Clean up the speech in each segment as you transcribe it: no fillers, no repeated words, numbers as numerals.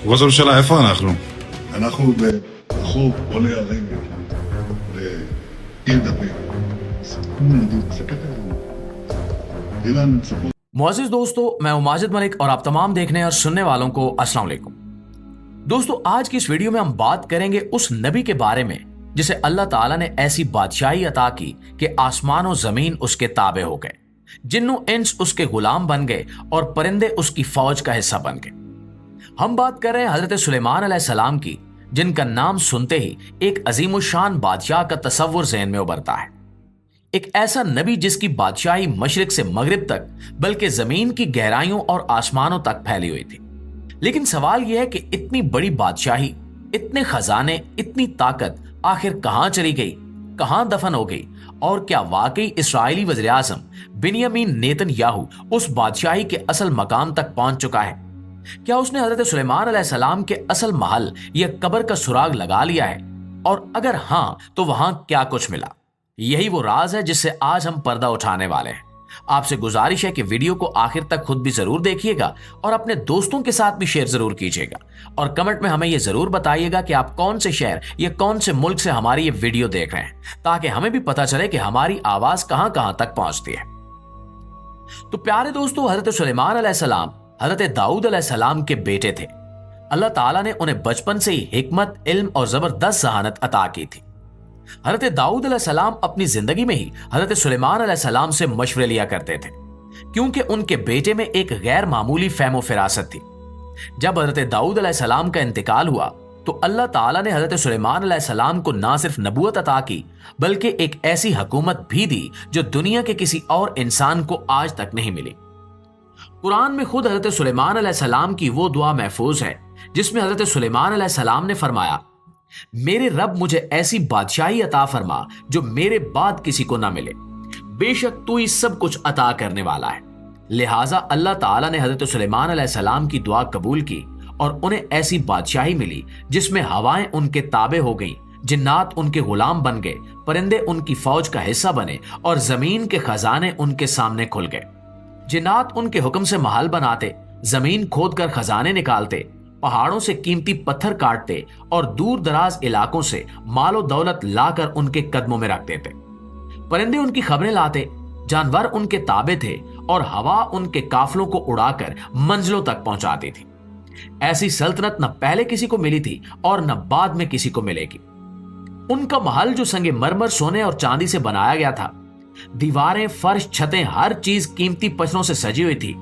ראש הממשלה, איפה אנחנו? אנחנו ברחוב עולה הרגל, בעיר דפים. אילן צפון. मुअज़्ज़िज़ दोस्तों, मैं हूं माजिद मलिक और आप तमाम देखने और सुनने वालों को अस्सलाम वालेकुम। दोस्तों, आज की इस वीडियो में हम बात करेंगे उस नबी के बारे में जिसे अल्लाह ताला ने ऐसी बादशाही अता की कि आसमान और जमीन उसके ताबे हो गए, जिन्नो इंस उसके गुलाम बन गए और परिंदे उसकी फौज का हिस्सा बन गए। हम बात कर रहे हैं हजरत सुलेमान अलैहिस्सलाम की, जिनका नाम सुनते ही एक अजीमुशान बादशाह का तसव्वुर ज़हन में उभरता है। एक ऐसा नबी जिसकी बादशाही मशरिक से मगरिब तक बल्कि जमीन की गहराइयों और आसमानों तक फैली हुई थी। लेकिन सवाल यह है कि इतनी बड़ी बादशाही, इतने खजाने, इतनी ताकत आखिर कहां चली गई, कहां दफन हो गई, और क्या वाकई इस्राएली वज़ीर आज़म बिन्यामीन नेतन्याहू उस बादशाही के असल मकाम तक पहुंच चुका है? क्या उसने हजरत सुलेमान अलैहिस्सलाम के असल महल या कब्र का सुराग लगा लिया है? और अगर हां तो वहां क्या कुछ मिला? यही वो राज है जिससे आज हम पर्दा उठाने वाले हैं। आपसे गुजारिश है कि वीडियो को आखिर तक खुद भी जरूर देखिएगा और अपने दोस्तों के साथ भी शेयर जरूर कीजिएगा, और कमेंट में हमें यह जरूर बताइएगा कि आप कौन से शहर या कौन से मुल्क से हमारी ये वीडियो देख रहे हैं, ताकि हमें भी पता चले कि हमारी आवाज कहां कहां तक पहुंचती है। तो प्यारे दोस्तों, हजरत सुलेमान अलैहिस्सलाम हजरत दाऊद अलैहिस्सलाम के बेटे थे। अल्लाह ताला ने उन्हें बचपन से ही हिकमत, इल्म और जबरदस्त जहानत अता की थी। हजरत दाऊद अलैहिस्सलाम अपनी जिंदगी में ही हजरत सुलेमान अलैहिस्सलाम से मशवरे लिया करते थे, क्योंकि उनके बेटे में एक गैर मामूली फहम फिरासत थी। जब हजरत दाऊद अलैहिस्सलाम का इंतकाल हुआ तो अल्लाह ताला ने हजरत सुलेमान अलैहिस्सलाम को ना सिर्फ नबूवत अता की, बल्कि एक ऐसी हुकूमत भी दी जो दुनिया के किसी और इंसान को आज तक नहीं मिली। कुरान में खुद हजरत सुलेमान अलैहिस्सलाम की वो दुआ महफूज है जिसमें हजरत सुलेमान अलैहिस्सलाम ने फरमाया, मेरे रब मुझे ऐसी बादशाही अता फरमा जो मेरे बाद किसी को ना मिले, बेशक तू ही सब कुछ अता करने वाला है। लिहाजा अल्लाह ताला ने हजरत सुलेमान अलैहिस्सलाम की दुआ कबूल की और उन्हें ऐसी बादशाही मिली जिसमें हवाएं उनके ताबे हो गईं, जिन्नात उनके गुलाम बन गए, परिंदे उनकी फौज का हिस्सा बने और जमीन के खजाने उनके सामने खुल गए। जिन्नात उनके हुक्म से महल बनाते, जमीन खोद कर खजाने निकालते, पहाड़ों से कीमती पत्थर काटते और दूर दराज इलाकों से मालो दौलत लाकर उनके कदमों में रख देते। परिंदे उनकी खबरें लाते, जानवर उनके ताबे थे और हवा उनके काफलों को उड़ाकर मंजिलों तक पहुंचाती थी। ऐसी सल्तनत न पहले किसी को मिली थी और न बाद में किसी को मिलेगी। उनका महल जो संगे मरमर, सोने और चांदी से बनाया गया था, दीवारें, फर्श, छतें, हर चीज कीमती पत्थरों से सजी हुई थी।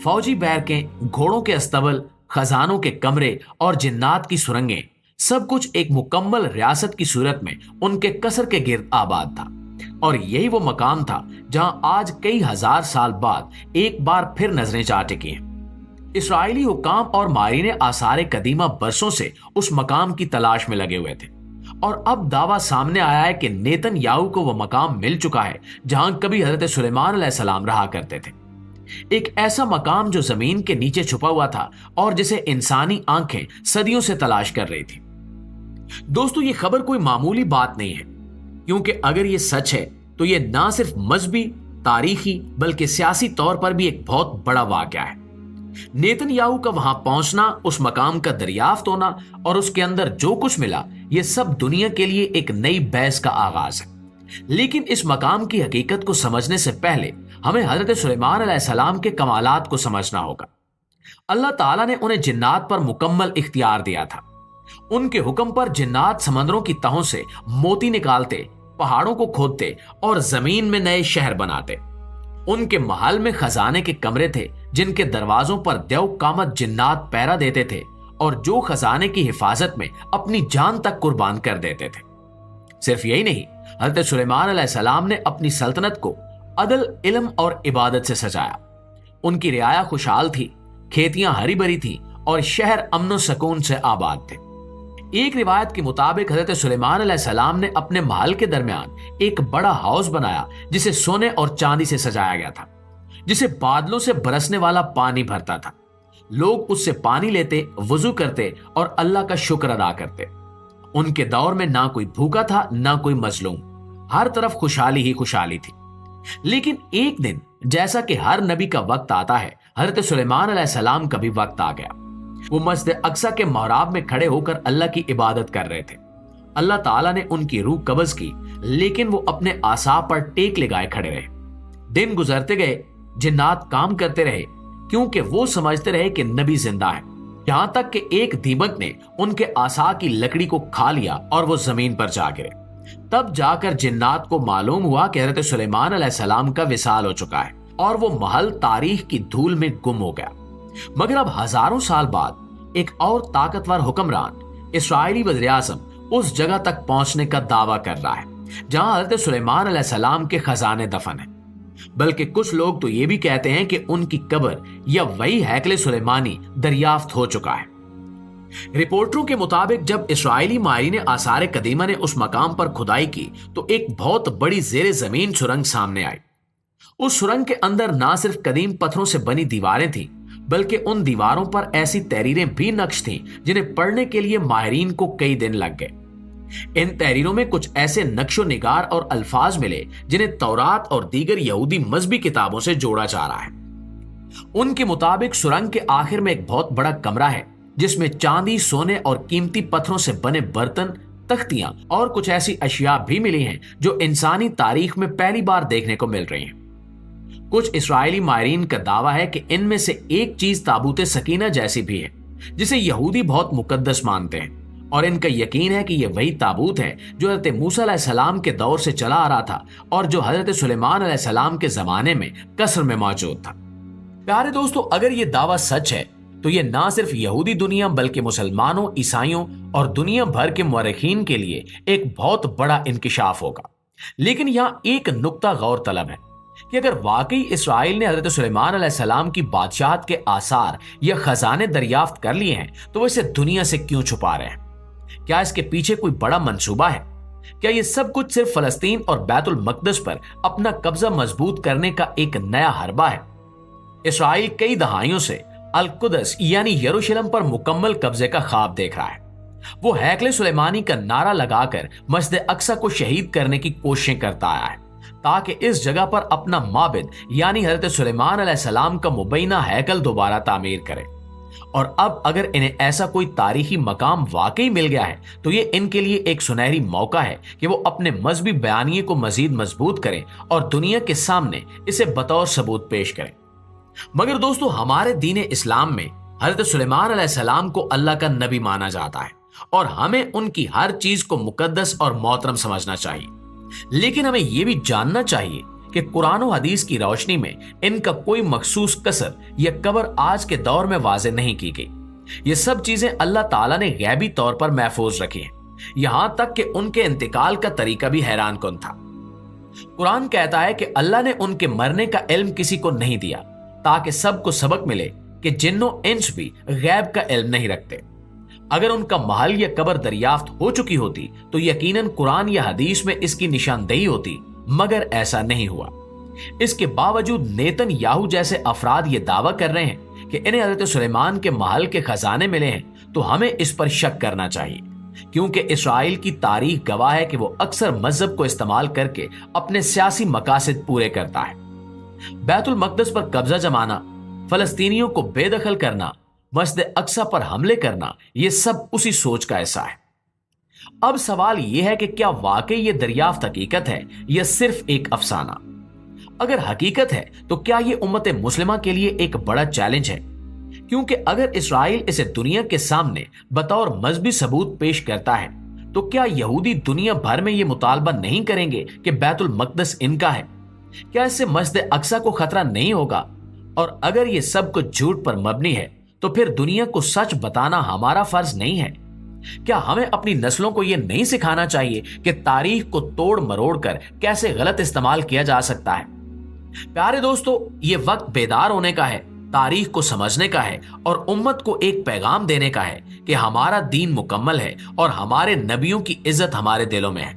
फौजी बैरकें, घोड़ों के अस्तबल, खजानों के कमरे और जिन्नात की सुरंगें, सब कुछ एक मुकम्मल रियासत की सूरत में उनके कसर के गिर्द आबाद था। और यही वो मकाम था जहां आज कई हजार साल बाद एक बार फिर नजरें जा टिकी हैं। इस्राएली हुकाम और माहिरीन आसार कदीमा बरसों से उस मकाम की तलाश में लगे हुए थे, और अब दावा सामने आया है कि नेतन्याहू को वो मकाम मिल चुका है जहां कभी हजरत सुलेमान अलैहिस्सलाम रहा करते थे। एक ऐसा मकाम जो जमीन के नीचे छुपा हुआ था और जिसे इंसानी आंखें सदियों से तलाश कर रही थी। दोस्तों, ये खबर कोई मामूली बात नहीं है, क्योंकि अगर ये सच है तो ये ना सिर्फ मजहबी, तारीखी बल्कि सियासी तौर पर भी एक बहुत बड़ा वाकया है। नेतन्याहू का वहां पहुंचना, उस मकाम का दरियाफ्त होना और उसके अंदर जो कुछ मिला, ये सब दुनिया के लिए एक नई बहस का आगाज है। लेकिन इस मकाम की हकीकत को समझने से पहले हमें हजरत सुलेमान अलैहिस्सलाम के कमालात को समझना होगा। अल्लाह ताला ने उन्हें जिन्नात पर मुकम्मल इख्तियार दिया था। उनके हुक्म पर जिन्नात समंदरों की तहों से मोती निकालते, पहाड़ों को खोदते और जमीन में नए शहर बनाते। उनके महल में खजाने के कमरे थे जिनके दरवाजों पर देव कामत जिन्नात पहरा देते थे और जो खजाने की हिफाजत में अपनी जान तक कुर्बान कर देते थे। सिर्फ यही नहीं, हजरत सुलेमान अलैहिस्सलाम ने अपनी सल्तनत को अदल, इल्म और इबादत से सजाया। उनकी रियाया खुशहाल थी, खेतियां हरी भरी थी और शहर अमन सुकून से आबाद थे। एक रिवायत के मुताबिक हजरत सुलेमान अलैहिस्सलाम ने अपने महल के दरमियान एक बड़ा हाउस बनाया जिसे सोने और चांदी से सजाया गया था, जिसे बादलों से बरसने वाला पानी भरता था। लोग उससे पानी लेते, वुजू करते और अल्लाह का शुक्र अदा करते। उनके दौर में ना कोई भूखा था, ना कोई मजलूम, हर तरफ खुशहाली ही खुशहाली थी। लेकिन एक दिन, जैसा कि हर नबी का वक्त आता है, हजरत सुलेमान अलैहिस्सलाम का भी वक्त आ गया। वो मस्जिद अक्सा के महराब में खड़े होकर अल्लाह की इबादत कर रहे थे। अल्लाह ताला ने उनकी रूह कब्ज की, लेकिन वो अपने आसा पर टेक लगाए खड़े रहे। दिन गुजरते गए, जिन्नात काम करते रहे, क्योंकि वो समझते रहे कि नबी जिंदा है। यहां तक कि एक दीमक ने उनके आसा की लकड़ी को खा लिया और वो जमीन पर जा गिरे। तब जाकर जिन्नात को मालूम हुआ कि हज़रत सुलेमान अलैहिस्सलाम का विसाल हो चुका है और वो महल तारीख की धूल में गुम हो गया। मगर अब हजारों साल बाद एक और ताकतवर हुक्मरान इस्राएली वज़ीर-ए-आज़म उस जगह तक पहुंचने का दावा कर रहा है जहां हज़रत सुलेमान अलैहिस्सलाम के खजाने दफन है। बल्कि कुछ लोग तो ये भी कहते हैं कि उनकी कब्र या वही हैकले सुलेमानी दरियाफ्त हो चुका है। रिपोर्टरों के मुताबिक जब इस्राएली माहिरीन आसार कदीमा ने उस मकाम पर खुदाई की तो एक बहुत बड़ी जेर जमीन सुरंग सामने आई। उस सुरंग के अंदर ना सिर्फ कदीम पत्थरों से बनी दीवारें थीं, बल्कि उन दीवारों पर ऐसी तहरीरें भी नक्श थीं जिन्हें पढ़ने के लिए माहिरीन को कई दिन लग गए। इन तहरीरों में कुछ ऐसे नक्शो निगार और अल्फाज मिले जिन्हें तौरात और दीगर यहूदी मजहबी किताबों से जोड़ा जा रहा है। उनके मुताबिक सुरंग के आखिर में एक बहुत बड़ा कमरा है जिसमें चांदी, सोने और कीमती पत्थरों से बने बर्तन, तख्तियां और कुछ ऐसी अशिया भी मिली हैं जो इंसानी तारीख में पहली बार देखने को मिल रही हैं। कुछ इस्राएली माहिरीन का दावा है कि इनमें से एक चीज ताबूत सकीना जैसी भी है जिसे यहूदी बहुत मुकद्दस मानते हैं, और इनका यकीन है कि यह वही ताबूत है जो हजरत मूसा अलैहिस्सलाम के दौर से चला आ रहा था और जो हजरत सुलेमान अलैहिस्सलाम के जमाने में कसर में मौजूद था। प्यारे दोस्तों, अगर ये दावा सच है तो ये ना सिर्फ यहूदी दुनिया बल्कि मुसलमानों, ईसाइयों और दुनिया भर के मुअर्रिखीन के लिए एक बहुत बड़ा इंकिशाफ होगा। लेकिन यहाँ एक नुक्ता गौर तलब है कि अगर वाकई इसराइल ने हजरत सुलेमान अलैहिस्सलाम की बादशाहत के आसार या खजाने दरियाफ्त कर लिए हैं तो वो इसे दुनिया से क्यों छुपा रहे हैं? क्या इसके पीछे कोई बड़ा मंसूबा है? क्या ये सब कुछ सिर्फ फलस्तीन और बैतुल मकदस पर अपना कब्जा मजबूत करने का एक नया हरबा है? इसराइल कई दहाइयों से अल कुदस यानी यरूशलेम पर मुकम्मल कब्जे का ख्वाब देख रहा है। वो हैकले सुलेमानी का नारा लगाकर मस्जिद अक्सा को शहीद करने की कोशिशें करता आया है ताकि इस जगह पर अपना माबिद यानी हजरत सुलेमान अलैहिस्सलाम का मुबैना हैकल दोबारा तामीर करे। और अब अगर इन्हें ऐसा कोई तारीखी मकाम वाकई मिल गया है तो ये इनके लिए एक सुनहरी मौका है कि वो अपने मजहबी बयानिए को मजीद मजबूत करें और दुनिया के सामने इसे बतौर सबूत पेश करें। मगर दोस्तों, हमारे दीन इस्लाम में हजरत सुलेमान अलैहिस्सलाम को अल्लाह का नबी माना जाता है और हमें उनकी हर चीज को मुकद्दस और मोहतरम समझना चाहिए। लेकिन हमें यह भी जानना चाहिए कि कुरान और हदीस की रोशनी में इनका कोई मखसूस कसर या कब्र आज के दौर में वाज़े नहीं की गई। ये सब चीजें अल्लाह ताला ने गैबी तौर पर महफूज रखी हैं, यहां तक कि उनके इंतकाल का तरीका भी हैरान कुन था। कुरान कहता है कि अल्लाह ने उनके मरने का इल्म किसी को नहीं दिया ताकि सबको सबक मिले कि जिन्नो इंस भी गैब का इल्म नहीं रखते। अगर उनका महल या कब्र दरियाफ्त हो चुकी होती तो यकीनन कुरान या हदीस में इसकी निशानदेही होती, मगर ऐसा नहीं हुआ। इसके बावजूद नेतन्याहू जैसे अफराद ये दावा कर रहे हैं कि इन्हें हजरत सुलेमान के महल के खजाने मिले हैं, तो हमें इस पर शक करना चाहिए, क्योंकि इसराइल की तारीख गवाह है कि वो अक्सर मजहब को इस्तेमाल करके अपने सियासी मकासद पूरे करता है। बैतुल मकदस पर कब्जा जमाना, फलस्तीनियों को बेदखल करना, मस्जिद अक्सा पर हमले करना, ये सब उसी सोच का हिस्सा है। अब सवाल यह है कि क्या वाकई ये दरियाफ्त हकीकत है या सिर्फ एक अफसाना? अगर हकीकत है तो क्या ये उम्मत मुस्लिमा के लिए एक बड़ा चैलेंज है? क्योंकि अगर इसराइल इसे दुनिया के सामने बतौर मजहबी सबूत पेश करता है तो क्या यहूदी दुनिया भर में ये मुतालबा नहीं करेंगे कि बैतुल मकदस इनका है? क्या इससे मस्जिद अक्सा को खतरा नहीं होगा? और अगर ये सब कुछ झूठ पर मबनी है तो फिर दुनिया को सच बताना हमारा फर्ज नहीं है? क्या हमें अपनी नस्लों को यह नहीं सिखाना चाहिए कि तारीख को तोड़ मरोड़ कर कैसे गलत इस्तेमाल किया जा सकता है? प्यारे दोस्तों, ये वक्त बेदार होने का है, तारीख को समझने का है और उम्मत को एक पैगाम देने का है कि हमारा दीन मुकम्मल है और हमारे नबियों की इज्जत हमारे दिलों में है,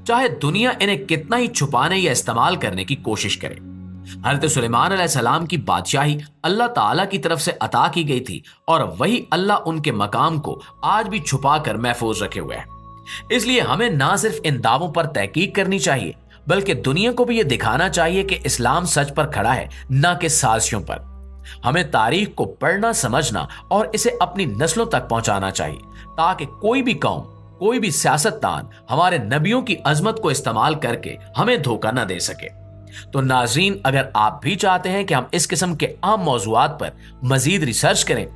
चाहे दुनिया इन्हें कितना ही छुपाने या इस्तेमाल करने की कोशिश करे। हज़रत सुलेमान अलैहिस्सलाम की बादशाही अल्लाह ताला की तरफ से अता की गई थी और वही अल्लाह उनके मकाम को आज भी छुपा कर महफूज रखे हुए है। इसलिए हमें ना सिर्फ इन दावों पर तहकीक करनी चाहिए बल्कि दुनिया को भी यह दिखाना चाहिए कि इस्लाम सच पर खड़ा है, ना कि साजिशों पर। हमें तारीख को पढ़ना समझना और इसे अपनी नस्लों तक पहुंचाना चाहिए ताकि कोई भी कौम, कोई भी सियासतदान हमारे नबियों की अजमत को इस्तेमाल करके हमें धोखा न दे सके। तो नाज़रीन, अगर आप भी चाहते हैं कि हम इस किस्म के अहम मौज़ूआत पर मजीद रिसर्च करें,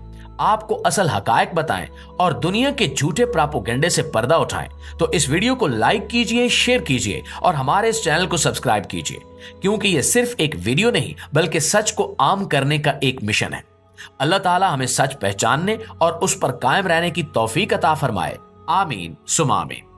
आपको असल हकायक बताएं और दुनिया के झूठे प्रोपेगेंडे से पर्दा उठाएं, तो इस वीडियो को लाइक कीजिए, शेयर कीजिए और हमारे इस चैनल को सब्सक्राइब कीजिए, क्योंकि यह सिर्फ एक वीडियो नहीं बल्कि सच को आम करने का एक मिशन है। अल्लाह ताला हमें सच पहचानने और उस पर कायम रहने की तौफीक अता फरमाए। आमीन सुमा आमीन।